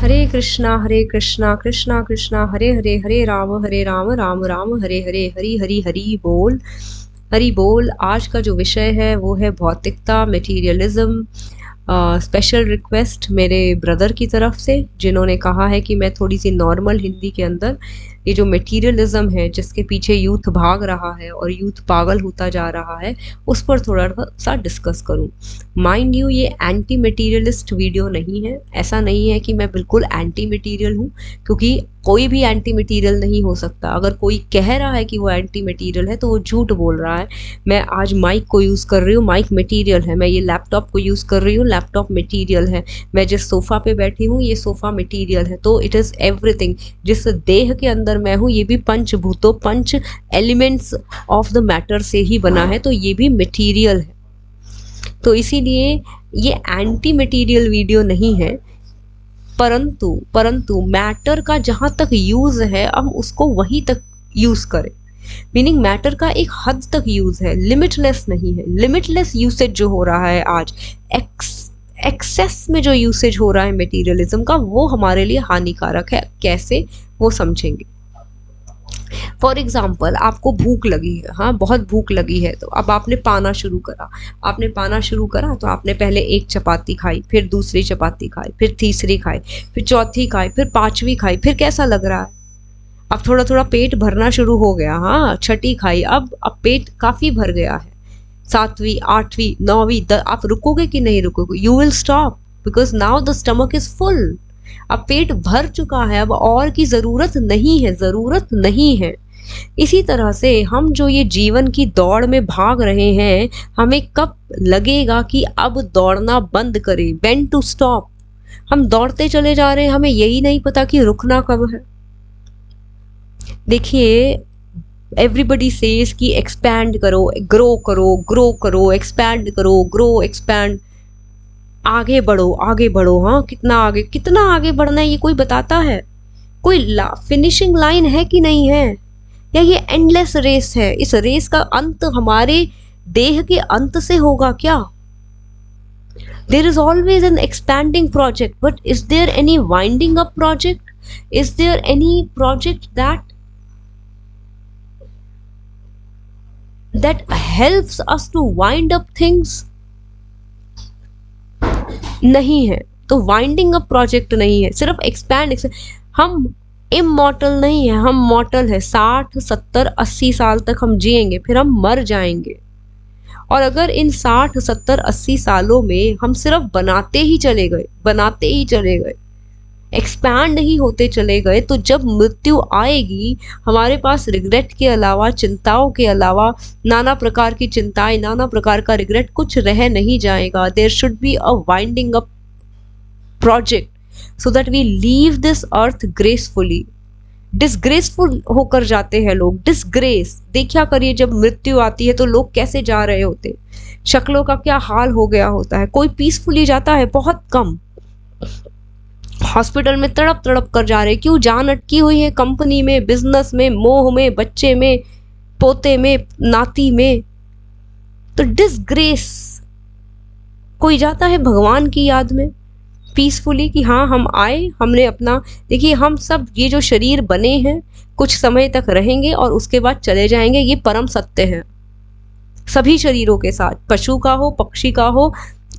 हरे कृष्णा कृष्णा कृष्णा हरे हरे, हरे राम राम राम हरे हरे, हरि हरि हरि बोल। हरि बोल। आज का जो विषय है वो है भौतिकता, मटेरियलिज्म। स्पेशल रिक्वेस्ट मेरे ब्रदर की तरफ से, जिन्होंने कहा है कि मैं थोड़ी सी नॉर्मल हिंदी के अंदर ये जो मटेरियलिज्म है जिसके पीछे यूथ भाग रहा है और यूथ पागल होता जा रहा है, उस पर थोड़ा सा डिस्कस करूं। माइंड यू, ये एंटी मटेरियलिस्ट वीडियो नहीं है। ऐसा नहीं है कि मैं बिल्कुल एंटी मटेरियल हूँ, क्योंकि कोई भी एंटी मटेरियल नहीं हो सकता। अगर कोई कह रहा है कि वो एंटी मटेरियल है तो वो झूठ बोल रहा है। मैं आज माइक को यूज़ कर रही हूँ, माइक मटेरियल है। मैं ये लैपटॉप को यूज़ कर रही हूँ, लैपटॉप मटेरियल है। मैं जिस सोफ़ा पे बैठी हूँ ये सोफ़ा मटेरियल है। तो इट इज़ एवरीथिंग। जिस देह के अंदर मैं हूँ ये भी पंचभूतों, पंच एलिमेंट्स ऑफ द मैटर से ही बना है, तो ये भी मटेरियल है। तो इसीलिए ये एंटी मटेरियल वीडियो नहीं है, परंतु मैटर का जहां तक यूज है हम उसको वहीं तक यूज करें। मीनिंग मैटर का एक हद तक यूज है, लिमिटलेस नहीं है। लिमिटलेस यूसेज जो हो रहा है आज, एक्सेस में जो यूसेज हो रहा है मटेरियलिज्म का, वो हमारे लिए हानिकारक है। कैसे, वो समझेंगे। फॉर एग्जाम्पल, आपको भूख लगी है, हाँ बहुत भूख लगी है, तो अब आपने पाना शुरू करा। आपने पाना शुरू करा तो आपने पहले एक चपाती खाई, फिर दूसरी चपाती खाई, फिर तीसरी खाई, फिर चौथी खाई, फिर पांचवी खाई। फिर कैसा लग रहा है? अब थोड़ा थोड़ा पेट भरना शुरू हो गया। हाँ, छठी खाई, अब पेट काफी भर गया है। सातवीं, आठवीं, नौवीं, आप रुकोगे कि नहीं रुकोगे? You will stop, because now the stomach is full. अब पेट भर चुका है, अब और की जरूरत नहीं है, जरूरत नहीं है। इसी तरह से हम जो ये जीवन की दौड़ में भाग रहे हैं, हमें कब लगेगा कि अब दौड़ना बंद करें, व्हेन टू स्टॉप। हम दौड़ते चले जा रहे हैं, हमें यही नहीं पता कि रुकना कब है। देखिए, एवरीबडी सेज कि एक्सपैंड करो, ग्रो करो, ग्रो करो, एक्सपैंड करो, ग्रो एक्सपैंड, आगे बढ़ो, आगे बढ़ो। हाँ, कितना आगे बढ़ना है ये कोई बताता है? कोई फिनिशिंग लाइन है कि नहीं है? या ये एंडलेस रेस है? इस रेस का अंत हमारे देह के अंत से होगा क्या? There is always an expanding project, but is there any winding up project? Is there any project that helps us to wind up things? नहीं है। तो वाइंडिंग अप प्रोजेक्ट नहीं है, सिर्फ एक्सपैंड। हम इमॉर्टल नहीं है, हम मॉर्टल है। 60, 70, 80 साल तक हम जिएंगे, फिर हम मर जाएंगे। और अगर इन 60, 70, 80 सालों में हम सिर्फ बनाते ही चले गए, एक्सपैंड ही होते चले गए, तो जब मृत्यु आएगी हमारे पास रिग्रेट के अलावा, चिंताओं के अलावा, नाना प्रकार की चिंताएं, नाना प्रकार का रिग्रेट कुछ रह नहीं जाएगा। There should be a winding up project so that we leave this earth gracefully. Disgracefully होकर जाते हैं लोग, डिसग्रेस। देखा करिए, जब मृत्यु आती है तो लोग कैसे जा रहे होते, शक्लों का क्या हाल हो गया होता है। कोई पीसफुली जाता है? बहुत कम। हॉस्पिटल में तड़प तड़प कर जा रहे, क्यों? जान अटकी हुई है कंपनी में, बिजनेस में, मोह में, बच्चे में, पोते में, नाती में। तो डिसग्रेस। कोई जाता है भगवान की याद में पीसफुली कि हाँ हम आए, हमने अपना, देखिए हम सब ये जो शरीर बने हैं कुछ समय तक रहेंगे और उसके बाद चले जाएंगे, ये परम सत्य है सभी शरीरों के साथ, पशु का हो, पक्षी का हो,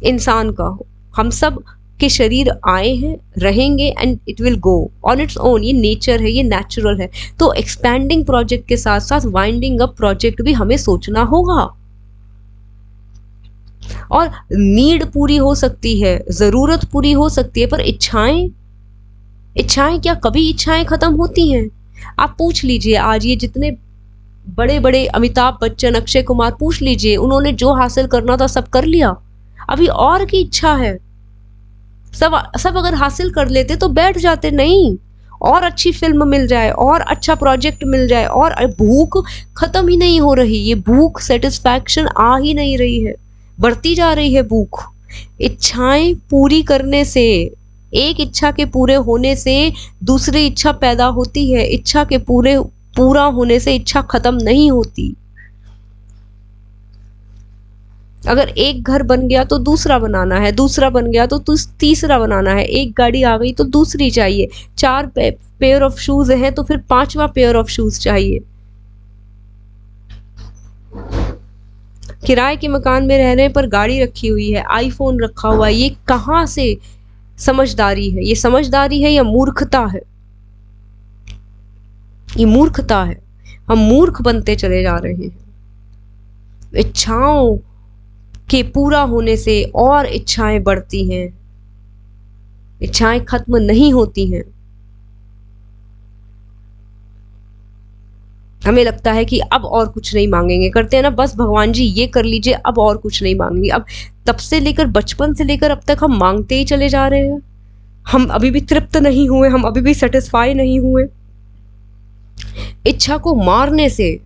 इंसान का हो। हम सब के शरीर आए हैं, रहेंगे, and it will go on its own. ये नेचर है, ये नेचुरल है। तो एक्सपैंडिंग प्रोजेक्ट के साथ साथ वाइंडिंग अप प्रोजेक्ट भी हमें सोचना होगा। और नीड पूरी हो सकती है, जरूरत पूरी हो सकती है, पर इच्छाएं क्या कभी इच्छाएं खत्म होती हैं? आप पूछ लीजिए, आज ये जितने बड़े बड़े अमिताभ बच्चन, अक्षय कुमार, पूछ लीजिए, उन्होंने जो हासिल करना था सब कर लिया। अभी और की इच्छा है। सब अगर हासिल कर लेते तो बैठ जाते। नहीं, और अच्छी फिल्म मिल जाए, और अच्छा प्रोजेक्ट मिल जाए, और भूख खत्म ही नहीं हो रही। ये भूख, सेटिस्फैक्शन आ ही नहीं रही है, बढ़ती जा रही है भूख। इच्छाएं पूरी करने से, एक इच्छा के पूरे होने से दूसरी इच्छा पैदा होती है। इच्छा के पूरा होने से इच्छा खत्म नहीं होती। अगर एक घर बन गया तो दूसरा बनाना है, दूसरा बन गया तो तीसरा बनाना है, एक गाड़ी आ गई तो दूसरी चाहिए, चार पेयर ऑफ शूज हैं तो फिर पांचवा पेयर ऑफ शूज चाहिए। किराए के मकान में रह रहे हैं पर गाड़ी रखी हुई है, आईफोन रखा हुआ है, ये कहाँ से समझदारी है? ये समझदारी है या मूर्खता है? ये मूर्खता है। हम मूर्ख बनते चले जा रहे हैं। इच्छाओं के पूरा होने से और इच्छाएं बढ़ती हैं, इच्छाएं खत्म नहीं होती हैं। हमें लगता है कि अब और कुछ नहीं मांगेंगे, करते हैं ना, बस भगवान जी ये कर लीजिए, अब और कुछ नहीं मांगेंगे। अब तब से लेकर, बचपन से लेकर अब तक हम मांगते ही चले जा रहे हैं। हम अभी भी तृप्त नहीं हुए, हम अभी भी सेटिस्फाई नहीं हुए। इच्छा को मारने से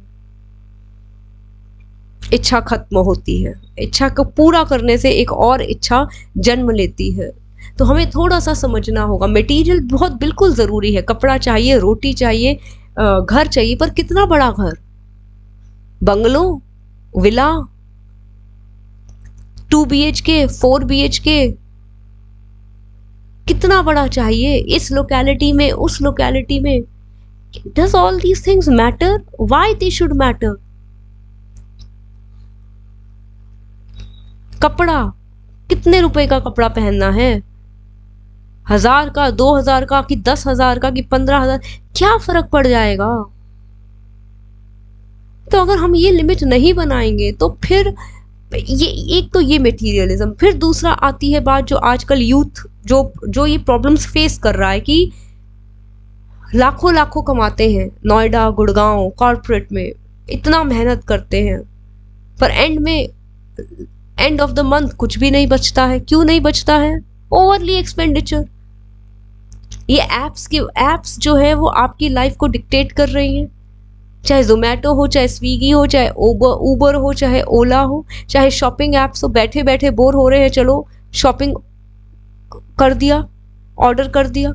इच्छा खत्म होती है, इच्छा को पूरा करने से एक और इच्छा जन्म लेती है। तो हमें थोड़ा सा समझना होगा, मटेरियल बहुत बिल्कुल जरूरी है, कपड़ा चाहिए, रोटी चाहिए, घर चाहिए, पर कितना बड़ा घर? बंगलो, विला, 2 BHK, 4 BHK, कितना बड़ा चाहिए? इस लोकेलिटी में, उस लोकेलिटी में? Does all these things matter? Why they should matter? कपड़ा, कितने रुपए का कपड़ा पहनना है? 1000 का, 2000 का, कि 10,000 का, कि 15,000? क्या फर्क पड़ जाएगा? तो अगर हम ये लिमिट नहीं बनाएंगे तो फिर ये, एक तो ये मटेरियलिज्म, फिर दूसरा आती है बात जो आजकल यूथ जो ये प्रॉब्लम्स फेस कर रहा है कि लाखों लाखों कमाते हैं, नोएडा, गुड़गांव, कॉर्पोरेट में इतना मेहनत करते हैं, पर एंड ऑफ द मंथ कुछ भी नहीं बचता है। क्यों नहीं बचता है? Overly expenditure. ये एप्स जो है वो आपकी लाइफ को डिक्टेट कर रही हैं, चाहे जोमेटो हो, चाहे स्विगी हो, चाहे उबर हो, चाहे ओला हो, चाहे शॉपिंग एप्स हो। बैठे बैठे बोर हो रहे हैं, चलो शॉपिंग कर दिया, ऑर्डर कर दिया।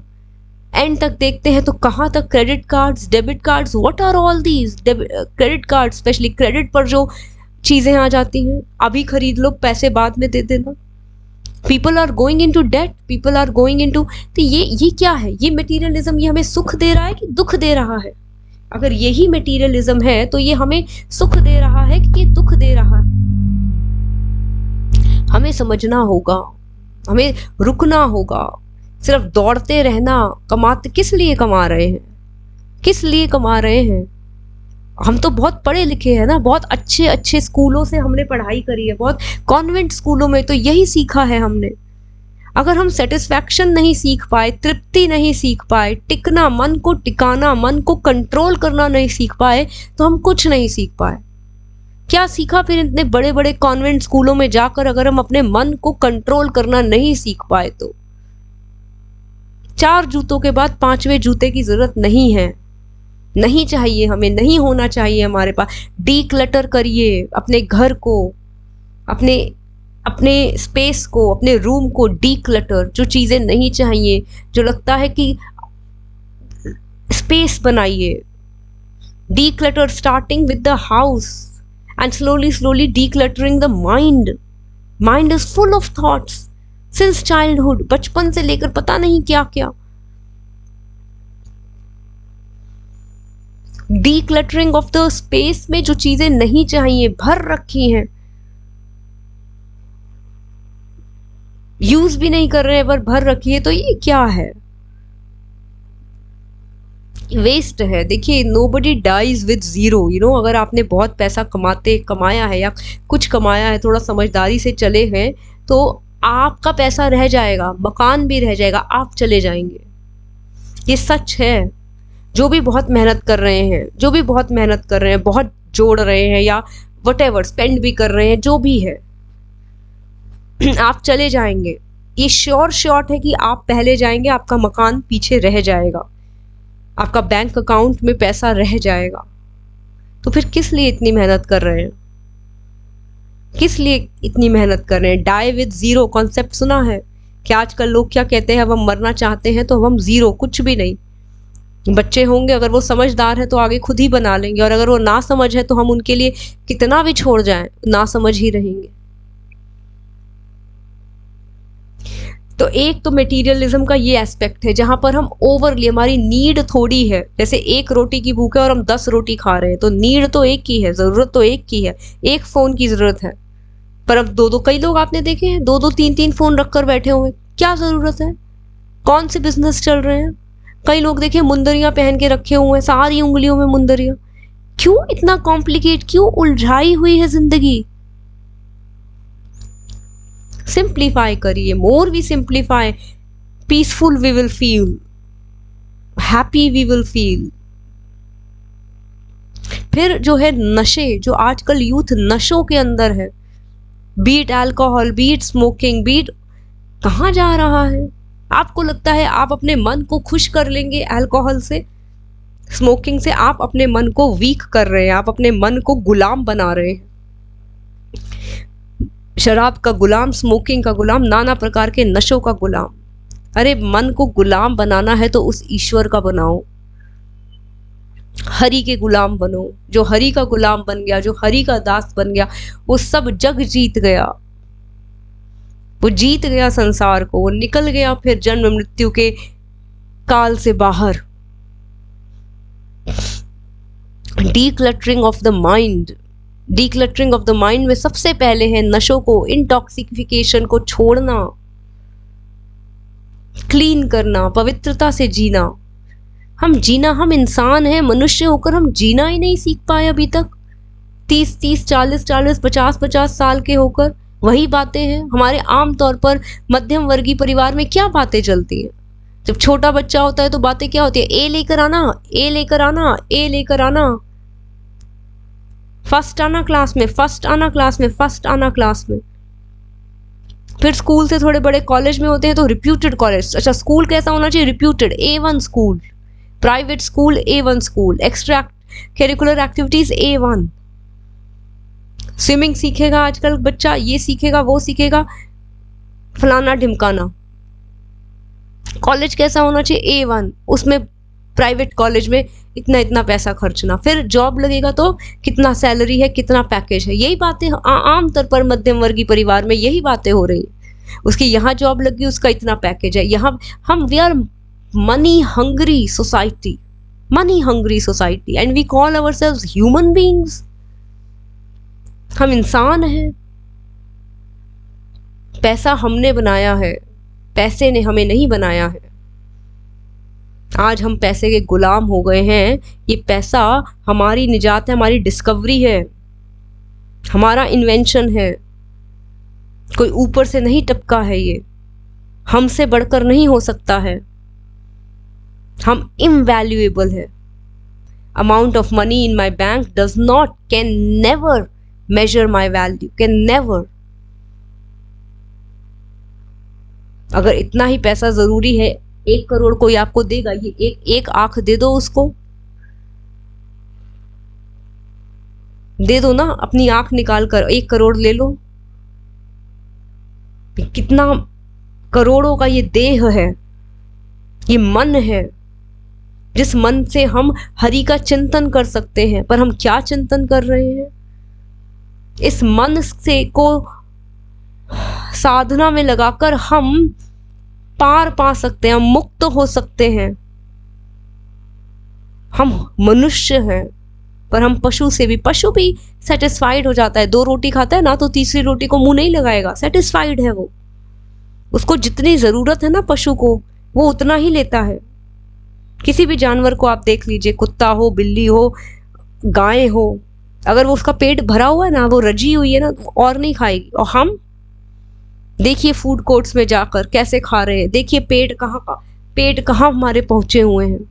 एंड तक देखते हैं तो कहाँ तक credit cards, debit cards, what are all these credit card, specially credit पर जो चीजें आ जाती हैं, अभी खरीद लो, पैसे बाद में दे देना। People are going into debt, people are going into, तो ये क्या है? ये मटेरियलिज्म, ये हमें सुख दे रहा है कि दुख दे रहा है? अगर यही मटेरियलिज्म है तो ये हमें सुख दे रहा है कि दुख दे रहा है? हमें समझना होगा, हमें रुकना होगा। सिर्फ दौड़ते रहना, कमाते किस लिए कमा रहे हैं? किस लिए कमा रहे हैं? हम तो बहुत पढ़े लिखे हैं ना, बहुत अच्छे अच्छे स्कूलों से हमने पढ़ाई करी है, बहुत कॉन्वेंट स्कूलों में तो यही सीखा है हमने। अगर हम सेटिस्फैक्शन नहीं सीख पाए, तृप्ति नहीं सीख पाए, टिकना, मन को टिकाना, मन को कंट्रोल करना नहीं सीख पाए, तो हम कुछ नहीं सीख पाए। क्या सीखा फिर इतने बड़े बड़े कॉन्वेंट स्कूलों में जाकर, अगर हम अपने मन को कंट्रोल करना नहीं सीख पाए तो? 4 जूतों के बाद 5वें जूते की जरूरत नहीं है, नहीं चाहिए हमें, नहीं होना चाहिए हमारे पास। डीक्लटर करिए अपने घर को, अपने स्पेस को, अपने रूम को डीक्लटर। जो चीजें नहीं चाहिए, जो लगता है कि स्पेस बनाइए। Declutter starting with the house and slowly decluttering the mind. Mind is full of thoughts since childhood, बचपन से लेकर पता नहीं क्या क्या। डीक्लटरिंग ऑफ द स्पेस में जो चीजें नहीं चाहिए भर रखी हैं, यूज भी नहीं कर रहे हैं पर भर रखी है, तो ये क्या है? वेस्ट है। देखिए, नोबडी डाइज विद जीरो, अगर आपने बहुत पैसा कमाया है या कुछ कमाया है, थोड़ा समझदारी से चले हैं, तो आपका पैसा रह जाएगा, मकान भी रह जाएगा, आप चले जाएंगे। ये सच है। जो भी बहुत मेहनत कर रहे हैं, बहुत जोड़ रहे हैं या व्हाटएवर स्पेंड भी कर रहे हैं, जो भी है, आप चले जाएंगे। ये शॉर्ट है कि आप पहले जाएंगे, आपका मकान पीछे रह जाएगा, आपका बैंक अकाउंट में पैसा रह जाएगा। तो फिर किस लिए इतनी मेहनत कर रहे हैं? किस लिए इतनी मेहनत कर रहे हैं? डाई विद जीरो कॉन्सेप्ट सुना है कि आजकल लोग क्या कहते हैं? अब हम मरना चाहते हैं तो हम जीरो, कुछ भी नहीं। बच्चे होंगे, अगर वो समझदार है तो आगे खुद ही बना लेंगे, और अगर वो ना समझ है तो हम उनके लिए कितना भी छोड़ जाएं, ना समझ ही रहेंगे। तो एक तो मटेरियलिज्म का ये एस्पेक्ट है जहां पर हम ओवरली, हमारी नीड थोड़ी है, जैसे एक रोटी की भूख है और हम 10 रोटी खा रहे हैं, तो नीड तो एक की है, जरूरत तो एक की है, एक फोन की जरूरत है, पर अब दो दो, कई लोग आपने देखे हैं दो दो तीन तीन फोन रखकर बैठे हुए, क्या जरूरत है? कौन से बिजनेस चल रहे हैं? कई लोग देखिए मुंदरियां पहन के रखे हुए हैं, सारी उंगलियों में मुंदरियां। क्यों इतना कॉम्प्लिकेट, क्यों उलझाई हुई है जिंदगी? सिंप्लीफाई करिए, more we simplify, peaceful we will feel, happy we will feel. फिर जो है नशे, जो आजकल यूथ नशों के अंदर है, beat alcohol, beat smoking, beat, कहाँ जा रहा है? आपको लगता है आप अपने मन को खुश कर लेंगे अल्कोहल से, स्मोकिंग से? आप अपने मन को वीक कर रहे हैं, आप अपने मन को गुलाम बना रहे हैं। शराब का गुलाम, स्मोकिंग का गुलाम, नाना प्रकार के नशों का गुलाम। अरे मन को गुलाम बनाना है तो उस ईश्वर का बनाओ, हरि के गुलाम बनो। जो हरि का गुलाम बन गया, जो हरि का दास बन गया, वो सब जग जीत गया, वो जीत गया संसार को, वो निकल गया फिर जन्म मृत्यु के काल से बाहर। Decluttering of the mind, decluttering of the mind में सबसे पहले है नशों को, इंटॉक्सिफिकेशन को छोड़ना, क्लीन करना, पवित्रता से जीना। हम जीना, हम इंसान हैं, मनुष्य होकर हम जीना ही नहीं सीख पाए अभी तक। 30-30, 40-40, 50-50 साल के होकर वही बातें हैं हमारे। आम तौर पर मध्यम वर्गीय परिवार में क्या बातें चलती हैं? जब छोटा बच्चा होता है तो बातें क्या होती है? ए लेकर आना, ए लेकर आना, ए लेकर आना, फर्स्ट आना क्लास में, फर्स्ट आना क्लास में, फर्स्ट आना क्लास में। फिर स्कूल से थोड़े बड़े कॉलेज में होते हैं तो रिप्यूटेड कॉलेज। अच्छा, स्कूल कैसा होना चाहिए? Reputed, A1 school, private school A1 school, extra curricular activities A1। Swimming सीखेगा आजकल बच्चा, ये सीखेगा, वो सीखेगा, फलाना ढिमकाना। कॉलेज कैसा होना चाहिए? A1, उसमें प्राइवेट कॉलेज में इतना इतना पैसा खर्चना। फिर जॉब लगेगा तो कितना सैलरी है, कितना पैकेज है। यही बातें आमतौर पर मध्यम वर्गीय परिवार में यही बातें हो रही। उसकी यहाँ जॉब लगी, उसका इतना पैकेज है। यहाँ हम, we are money hungry society, money hungry society, and we call ourselves human beings. हम इंसान हैं, पैसा हमने बनाया है, पैसे ने हमें नहीं बनाया है। आज हम पैसे के गुलाम हो गए हैं। ये पैसा हमारी निजात है, हमारी डिस्कवरी है, हमारा इन्वेंशन है, कोई ऊपर से नहीं टपका है, ये हमसे बढ़कर नहीं हो सकता है। हम इनवैल्यूएबल है। Amount of money in my bank does not, can never measure my value, can never। अगर इतना ही पैसा जरूरी है, 1 करोड़ कोई आपको देगा, ये एक आंख दे दो उसको, दे दो ना, अपनी आंख निकाल कर 1 करोड़ ले लो। कितना करोड़ों का ये देह है, ये मन है, जिस मन से हम हरि का चिंतन कर सकते हैं। पर हम क्या चिंतन कर रहे हैं? इस मन से को साधना में लगाकर हम पार पा सकते हैं, हम मुक्त हो सकते हैं। हम मनुष्य हैं, पर हम पशु से भी, पशु भी सेटिस्फाइड हो जाता है। 2 रोटी खाता है ना तो तीसरी रोटी को मुंह नहीं लगाएगा, सेटिस्फाइड है वो। उसको जितनी जरूरत है ना पशु को, वो उतना ही लेता है। किसी भी जानवर को आप देख लीजिए, कुत्ता हो, बिल्ली हो, गाय हो, अगर वो उसका पेट भरा हुआ है ना, वो रजी हुई है ना, और नहीं खाएगी। और हम देखिए फूड कोर्ट्स में जाकर कैसे खा रहे हैं, देखिए पेट कहाँ हमारे पहुंचे हुए हैं।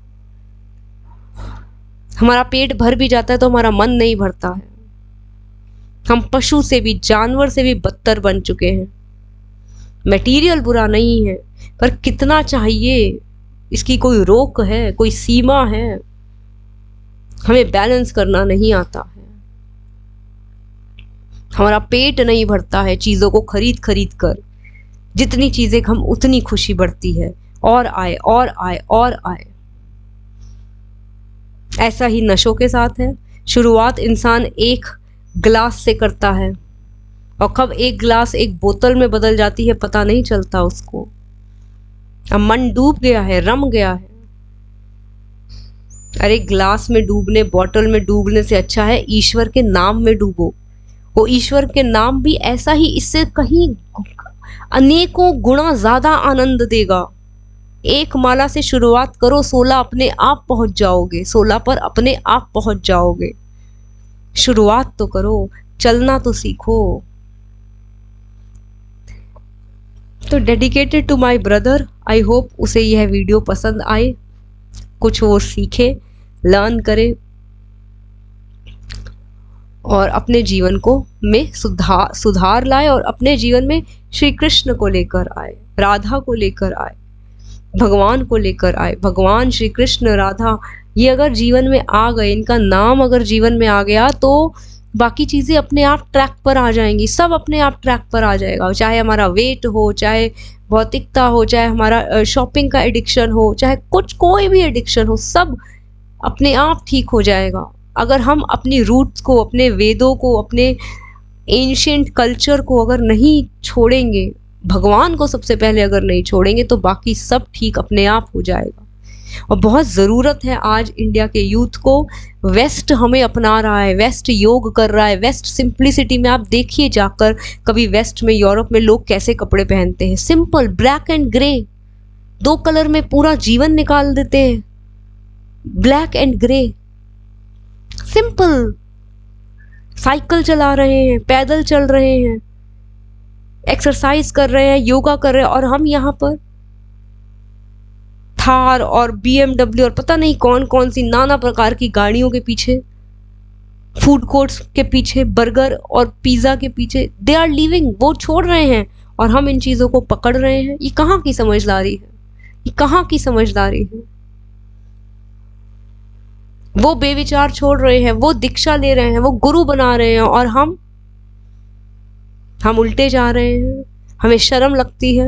हमारा पेट भर भी जाता है तो हमारा मन नहीं भरता है। हम पशु से भी, जानवर से भी बदतर बन चुके हैं। मटेरियल बुरा नहीं है, पर कितना चाहिए इसकी कोई रोक है, कोई सीमा है। हमें बैलेंस करना नहीं आता है। हमारा पेट नहीं भरता है चीजों को खरीद खरीद कर। जितनी चीजें हम, उतनी खुशी बढ़ती है, और आए और आए और आए। ऐसा ही नशों के साथ है। शुरुआत इंसान 1 गिलास से करता है, और कब 1 गिलास 1 बोतल में बदल जाती है पता नहीं चलता उसको। अब मन डूब गया है, रम गया है। अरे ग्लास में डूबने, बॉटल में डूबने से अच्छा है ईश्वर के नाम में डूबो। वो ईश्वर के नाम भी ऐसा ही, इससे कहीं अनेकों गुना ज्यादा आनंद देगा। एक माला से शुरुआत करो, 16 अपने आप पहुंच जाओगे, 16 पर अपने आप पहुंच जाओगे। शुरुआत तो करो, चलना तो सीखो। तो dedicated to my brother, I hope उसे यह वीडियो पसंद आए, कुछ वो सीखे, लर्न करे और अपने जीवन को में सुधार लाए और अपने जीवन में श्री कृष्ण को लेकर आए, राधा को लेकर आए, भगवान को लेकर आए। भगवान श्री कृष्ण, राधा, ये अगर जीवन में आ गए, इनका नाम अगर जीवन में आ गया तो बाकी चीजें अपने आप ट्रैक पर आ जाएंगी, सब अपने आप ट्रैक पर आ जाएगा। चाहे हमारा वेट हो, चाहे भौतिकता हो, चाहे हमारा शॉपिंग का एडिक्शन हो, चाहे कुछ कोई भी एडिक्शन हो, सब अपने आप ठीक हो जाएगा। अगर हम अपनी रूट्स को, अपने वेदों को, अपने एंशिएंट कल्चर को अगर नहीं छोड़ेंगे, भगवान को सबसे पहले अगर नहीं छोड़ेंगे, तो बाकी सब ठीक अपने आप हो जाएगा। और बहुत ज़रूरत है आज इंडिया के यूथ को। वेस्ट हमें अपना रहा है, वेस्ट योग कर रहा है, वेस्ट सिंप्लिसिटी में, आप देखिए जाकर कभी वेस्ट में, यूरोप में लोग कैसे कपड़े पहनते हैं, simple black and grey, 2 colour में पूरा जीवन निकाल देते हैं, black and grey, simple. Cycle चला रहे हैं, पैदल चल रहे हैं, एक्सरसाइज कर रहे हैं, योगा कर रहे हैं, और हम यहाँ पर थार और BMW और पता नहीं कौन कौन सी नाना प्रकार की गाड़ियों के पीछे, फूड कोर्ट्स के पीछे, बर्गर और पिज्जा के पीछे दे आर लिविंग, वो छोड़ रहे हैं और हम इन चीजों को पकड़ रहे हैं। ये कहाँ की समझदारी है, ये कहाँ की समझदारी है। वो बेविचार छोड़ रहे हैं, वो दीक्षा ले रहे हैं, वो गुरु बना रहे हैं, और हम उल्टे जा रहे हैं। हमें शर्म लगती है।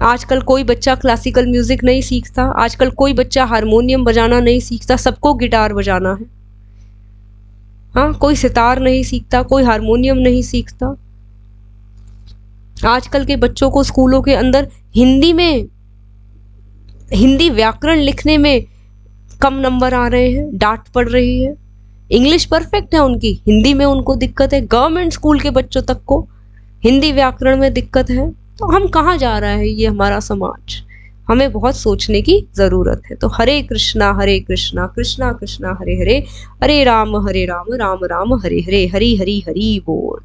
आजकल कोई बच्चा क्लासिकल म्यूजिक नहीं सीखता, आजकल कोई बच्चा हारमोनियम बजाना नहीं सीखता, सबको गिटार बजाना है। हाँ, कोई सितार नहीं सीखता, कोई हारमोनियम नहीं सीखता। आजकल के बच्चों को स्कूलों के अंदर हिंदी व्याकरण लिखने में कम नंबर आ रहे हैं, डांट पड़ रही है। इंग्लिश परफेक्ट है उनकी, हिंदी में उनको दिक्कत है। गवर्नमेंट स्कूल के बच्चों तक को हिंदी व्याकरण में दिक्कत है। तो हम कहाँ जा रहा है ये हमारा समाज, हमें बहुत सोचने की जरूरत है। तो हरे कृष्णा कृष्णा कृष्णा हरे हरे, हरे राम राम राम हरे हरे, हरि हरि हरि बोल।